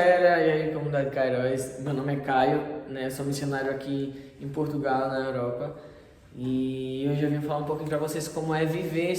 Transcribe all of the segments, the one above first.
E aí, comunidade Cairóis, meu nome é Caio, né? Eu sou missionário aqui em Portugal, na Europa. E hoje eu vim falar um pouquinho para vocês como é viver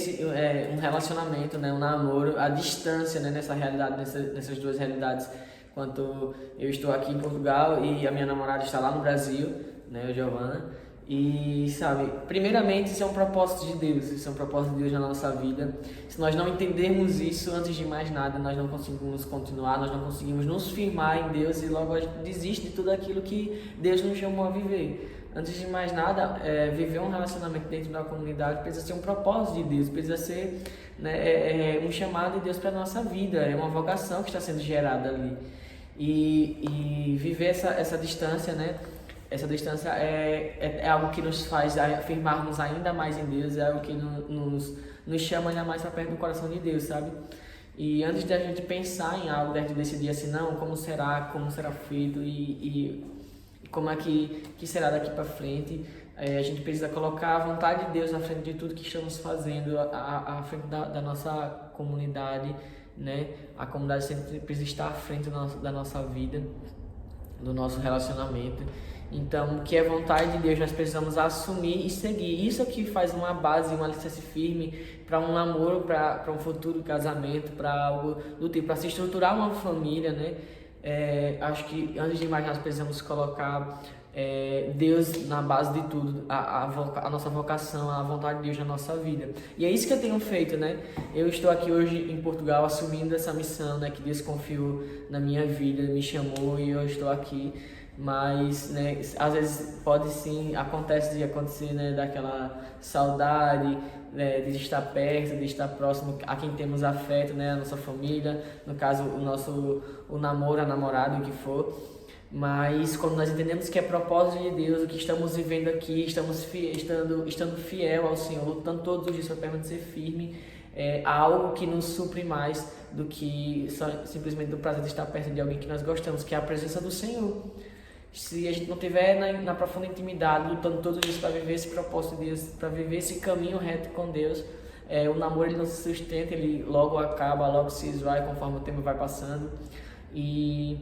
um relacionamento, né? Um namoro, a distância, né? Nessa realidade, nessas duas realidades. Enquanto eu estou aqui em Portugal e a minha namorada está lá no Brasil, né? A Giovana. E sabe, primeiramente isso é um propósito de Deus, isso é um propósito de Deus na nossa vida. Se nós não entendermos isso, antes de mais nada, nós não conseguimos continuar, nós não conseguimos nos firmar em Deus e logo a gente desiste de tudo aquilo que Deus nos chamou a viver. Antes de mais nada, viver um relacionamento dentro da comunidade precisa ser um propósito de Deus, precisa ser, né, um chamado de Deus para a nossa vida, é uma vocação que está sendo gerada ali. E viver essa distância, né? Essa distância é algo que nos faz afirmarmos ainda mais em Deus, é algo que nos chama ainda mais para perto do coração de Deus, sabe? E antes da gente pensar em algo, da gente decidir assim, não, como será feito e como é que será daqui para frente, a gente precisa colocar a vontade de Deus à frente de tudo que estamos fazendo, à frente da nossa comunidade, né? A comunidade sempre precisa estar à frente da nossa vida, do nosso relacionamento. Então, o que é vontade de Deus, nós precisamos assumir e seguir. Isso aqui faz uma base, uma alicerce firme para um namoro, para um futuro casamento, para algo do tipo, para se estruturar uma família, né? Acho que antes de mais nós precisamos colocar Deus na base de tudo, a nossa vocação, a vontade de Deus na nossa vida. E é isso que eu tenho feito, né? Eu estou aqui hoje em Portugal assumindo essa missão, né, que Deus confiou na minha vida, me chamou e eu estou aqui. Mas, né, às vezes acontece de acontecer, né, daquela saudade, né, de estar perto, de estar próximo a quem temos afeto, né, a nossa família, no caso o namoro, a namorada, o que for. Mas quando nós entendemos que é propósito de Deus, o que estamos vivendo aqui, estando fiel ao Senhor, lutando todos os dias para permanecer firme, há algo que nos supre mais do que simplesmente do prazer de estar perto de alguém que nós gostamos, que é a presença do Senhor. Se a gente não tiver na profunda intimidade, lutando todos os dias para viver esse propósito de Deus, para viver esse caminho reto com Deus, o namoro ele não se sustenta, ele logo acaba, logo se esvai conforme o tempo vai passando. E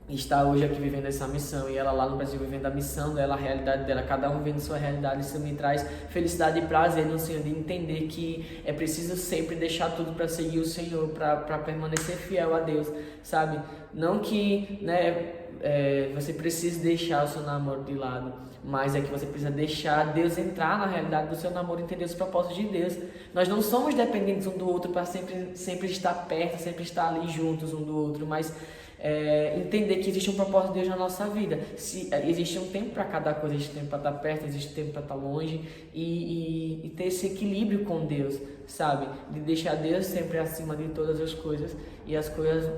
está hoje aqui vivendo essa missão e ela lá no Brasil vivendo a missão dela, a realidade dela, cada um vivendo sua realidade. Isso me traz felicidade e prazer no Senhor, de entender que é preciso sempre deixar tudo para seguir o Senhor, para permanecer fiel a Deus, sabe? Não que, né, você precise deixar o seu namoro de lado, mas é que você precisa deixar Deus entrar na realidade do seu namoro e entender os propósitos de Deus. Nós não somos dependentes um do outro para sempre estar perto, sempre estar ali juntos um do outro, mas entender que existe um propósito de Deus na nossa vida. Existe um tempo para cada coisa, existe tempo para estar perto, existe tempo para estar longe e ter esse equilíbrio com Deus, sabe? De deixar Deus sempre acima de todas as coisas e as coisas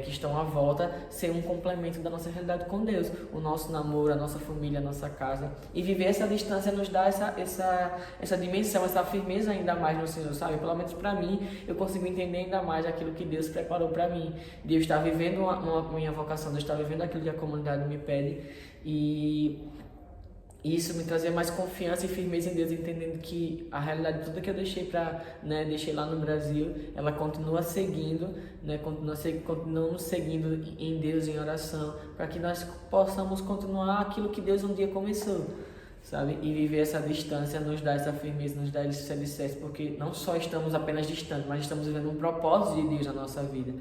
que estão à volta ser um complemento da nossa realidade com Deus. O nosso namoro, a nossa família, a nossa casa. E viver essa distância nos dá essa dimensão, essa firmeza ainda mais no Senhor, sabe? Pelo menos para mim, eu consigo entender ainda mais aquilo que Deus preparou para mim. Deus está vivendo minha vocação, Deus está vivendo aquilo que a comunidade me pede. E isso me trazia mais confiança e firmeza em Deus, entendendo que a realidade, tudo que eu deixei lá no Brasil, ela continua seguindo, né, continuamos seguindo em Deus, em oração, para que nós possamos continuar aquilo que Deus um dia começou, sabe? E viver essa distância nos dá essa firmeza, nos dá esse alicerce, porque não só estamos apenas distantes, mas estamos vivendo um propósito de Deus na nossa vida.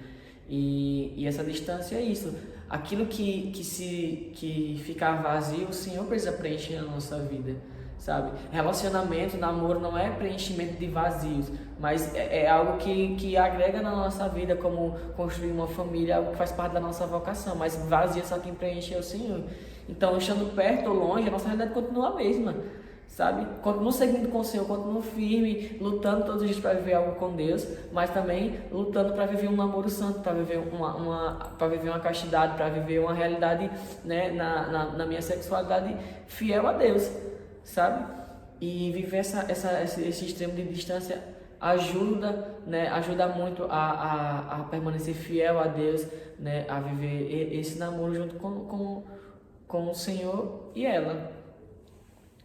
E essa distância é isso. Aquilo que ficar vazio, o Senhor precisa preencher na nossa vida, sabe? Relacionamento, namoro não é preenchimento de vazios, mas é algo que agrega na nossa vida, como construir uma família, algo que faz parte da nossa vocação, mas vazio só quem preenche é o Senhor. Então, estando perto ou longe, a nossa realidade continua a mesma, sabe? Continuo seguindo com o Senhor, continuo firme, lutando todos os dias para viver algo com Deus, mas também lutando para viver um namoro santo, para viver para viver uma castidade, para viver uma realidade, né, na minha sexualidade fiel a Deus, sabe? E viver esse extremo de distância ajuda, né, ajuda muito a permanecer fiel a Deus, né, a viver esse namoro junto com o Senhor e ela.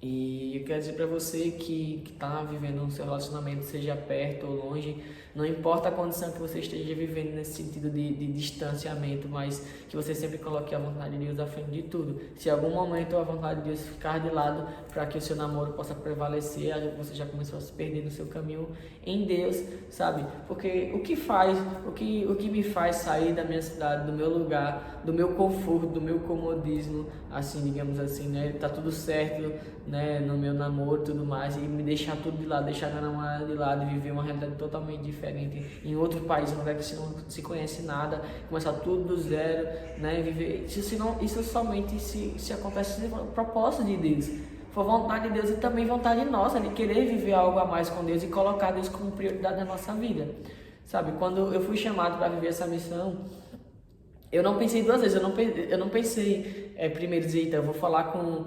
E eu quero dizer para você que está vivendo um seu relacionamento, seja perto ou longe, não importa a condição que você esteja vivendo nesse sentido de distanciamento, mas que você sempre coloque a vontade de Deus à frente de tudo. Se em algum momento a vontade de Deus ficar de lado para que o seu namoro possa prevalecer, você já começou a se perder no seu caminho em Deus, sabe? Porque o que me faz sair da minha cidade, do meu lugar, do meu conforto, do meu comodismo, assim, digamos assim, né? Tá tudo certo, né, no meu namoro e tudo mais, e me deixar tudo de lado, deixar minha namorada de lado e viver uma realidade totalmente diferente em outro país, um lugar que você não se conhece nada, começar tudo do zero, né, viver isso somente se acontece no propósito de Deus, for vontade de Deus e também vontade nossa de querer viver algo a mais com Deus e colocar Deus como prioridade na nossa vida, sabe? Quando eu fui chamado para viver essa missão, eu não pensei duas vezes, eu não pensei primeiro dizer, então eu vou falar com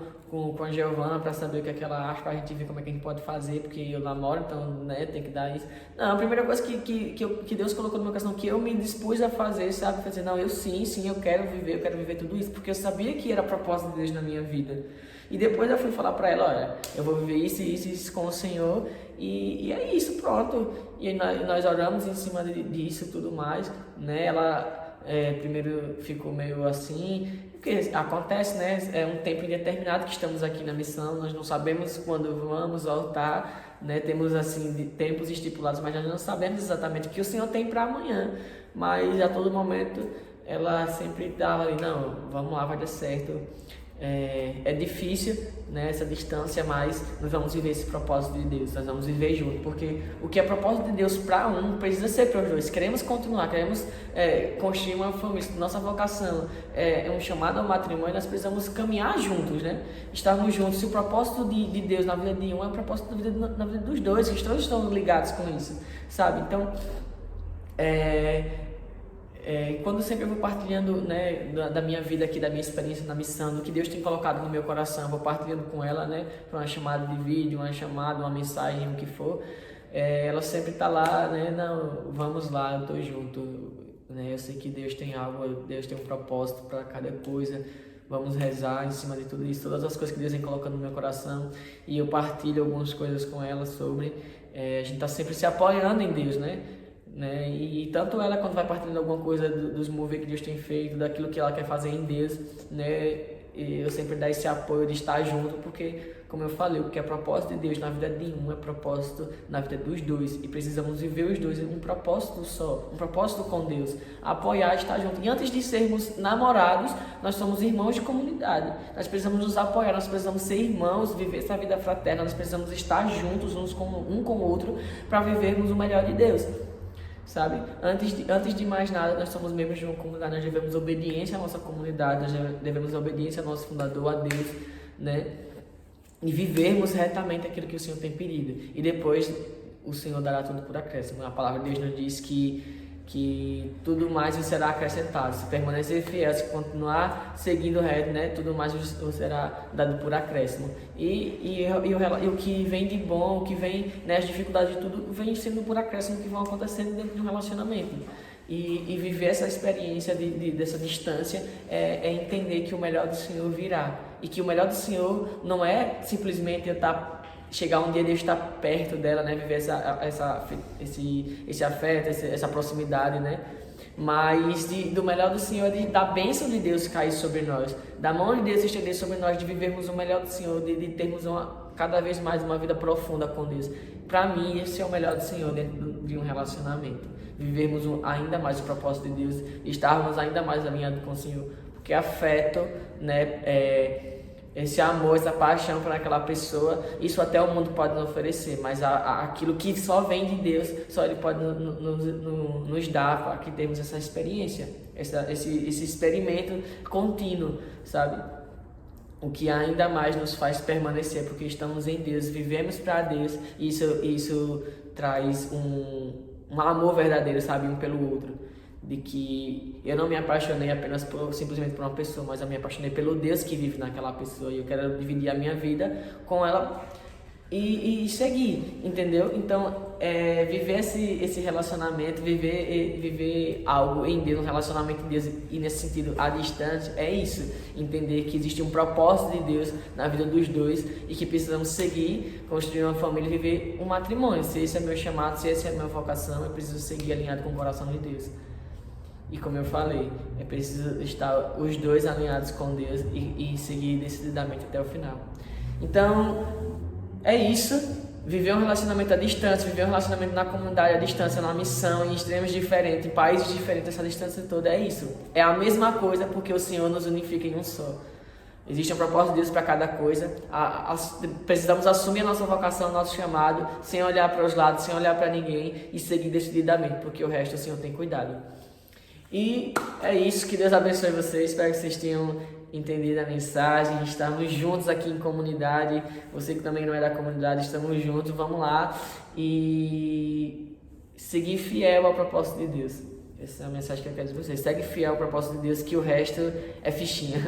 a Giovana para saber o que é que ela acha, para a gente ver como é que a gente pode fazer, porque eu namoro, então, né, tem que dar isso. Não, a primeira coisa que Deus colocou no meu coração, que eu me dispus a fazer, sabe? Fazer, não, eu sim, eu quero viver tudo isso, porque eu sabia que era a propósito de Deus na minha vida. E depois eu fui falar para ela, olha, eu vou viver isso com o Senhor, e é isso, pronto. E nós oramos em cima disso e tudo mais, né? Ela primeiro ficou meio assim, porque acontece, né? É um tempo indeterminado que estamos aqui na missão, nós não sabemos quando vamos voltar, né? Temos assim tempos estipulados, mas nós não sabemos exatamente o que o Senhor tem para amanhã. Mas a todo momento ela sempre estava ali, não, vamos lá, vai dar certo. É difícil, né, essa distância, mas nós vamos viver esse propósito de Deus, nós vamos viver junto, porque o que é propósito de Deus para um precisa ser para os dois. Queremos continuar, queremos construir uma família, nossa vocação é um chamado ao matrimônio, nós precisamos caminhar juntos, né, estarmos juntos. Se o propósito de Deus na vida de um é o propósito na vida dos dois, que todos estão ligados com isso, sabe? Então, quando sempre eu vou partilhando, né, da minha vida aqui, da minha experiência na missão, do que Deus tem colocado no meu coração, eu vou partilhando com ela, né, para uma chamada de vídeo, uma chamada, uma mensagem, o que for, ela sempre está lá, né, não, vamos lá, eu estou junto, né, eu sei que Deus tem algo, Deus tem um propósito para cada coisa, vamos rezar em cima de tudo isso, todas as coisas que Deus vem colocando no meu coração, e eu partilho algumas coisas com ela sobre, a gente está sempre se apoiando em Deus, né, e tanto ela, quando vai partilhando alguma coisa dos mover que Deus tem feito, daquilo que ela quer fazer em Deus, né, eu sempre dou esse apoio de estar junto, porque, como eu falei, o que é propósito de Deus na vida de um é propósito na vida dos dois, e precisamos viver os dois em um propósito só, um propósito com Deus, apoiar, estar junto. E antes de sermos namorados, nós somos irmãos de comunidade, nós precisamos nos apoiar, nós precisamos ser irmãos, viver essa vida fraterna, nós precisamos estar juntos um com o outro para vivermos o melhor de Deus. Sabe? Antes de mais nada, nós somos membros de uma comunidade, nós devemos obediência à nossa comunidade, nós devemos obediência ao nosso fundador, a Deus, né? E vivermos retamente aquilo que o Senhor tem pedido. E depois o Senhor dará tudo por acréscimo. A palavra de Deus nos diz que tudo mais vos será acrescentado. Se permanecer fiel, se continuar seguindo reto, né, tudo mais vos será dado por acréscimo. E o que vem de bom, o que vem, né, as dificuldades de tudo, vem sendo por acréscimo que vão acontecendo dentro de um relacionamento. E viver essa experiência dessa distância é entender que o melhor do Senhor virá. E que o melhor do Senhor não é simplesmente eu chegar um dia Deus estar perto dela, né, viver esse afeto, essa proximidade, né, mas do melhor do Senhor, da bênção de Deus cair sobre nós, da mão de Deus estender sobre nós, de vivermos o melhor do Senhor, de termos cada vez mais uma vida profunda com Deus. Para mim, esse é o melhor do Senhor dentro de um relacionamento, vivermos ainda mais o propósito de Deus, estarmos ainda mais alinhados com o Senhor, porque afeto, né, esse amor, essa paixão por aquela pessoa, isso até o mundo pode nos oferecer, mas aquilo que só vem de Deus, só Ele pode nos dar, para que temos essa experiência, esse experimento contínuo, sabe? O que ainda mais nos faz permanecer, porque estamos em Deus, vivemos para Deus, e isso traz um amor verdadeiro, sabe, um pelo outro. De que eu não me apaixonei apenas simplesmente por uma pessoa, mas eu me apaixonei pelo Deus que vive naquela pessoa, e eu quero dividir a minha vida com ela e seguir, entendeu? Então, viver esse relacionamento, viver algo em Deus, um relacionamento em Deus, e nesse sentido à distância, é isso, entender que existe um propósito de Deus na vida dos dois e que precisamos seguir, construir uma família e viver um matrimônio. Se esse é meu chamado, se essa é a minha vocação, eu preciso seguir alinhado com o coração de Deus. E como eu falei, é preciso estar os dois alinhados com Deus e seguir decididamente até o final. Então, é isso. Viver um relacionamento à distância, viver um relacionamento na comunidade à distância, na missão, em extremos diferentes, em países diferentes, essa distância toda é isso. É a mesma coisa porque o Senhor nos unifica em um só. Existe um propósito de Deus para cada coisa. Precisamos assumir a nossa vocação, o nosso chamado, sem olhar para os lados, sem olhar para ninguém e seguir decididamente, porque o resto o Senhor tem cuidado. E é isso, que Deus abençoe vocês, espero que vocês tenham entendido a mensagem, estamos juntos aqui em comunidade, você que também não é da comunidade, estamos juntos, vamos lá e seguir fiel ao propósito de Deus. Essa é a mensagem que eu quero dizer para vocês, segue fiel ao propósito de Deus, que o resto é fichinha.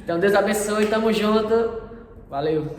Então Deus abençoe, tamo junto, valeu!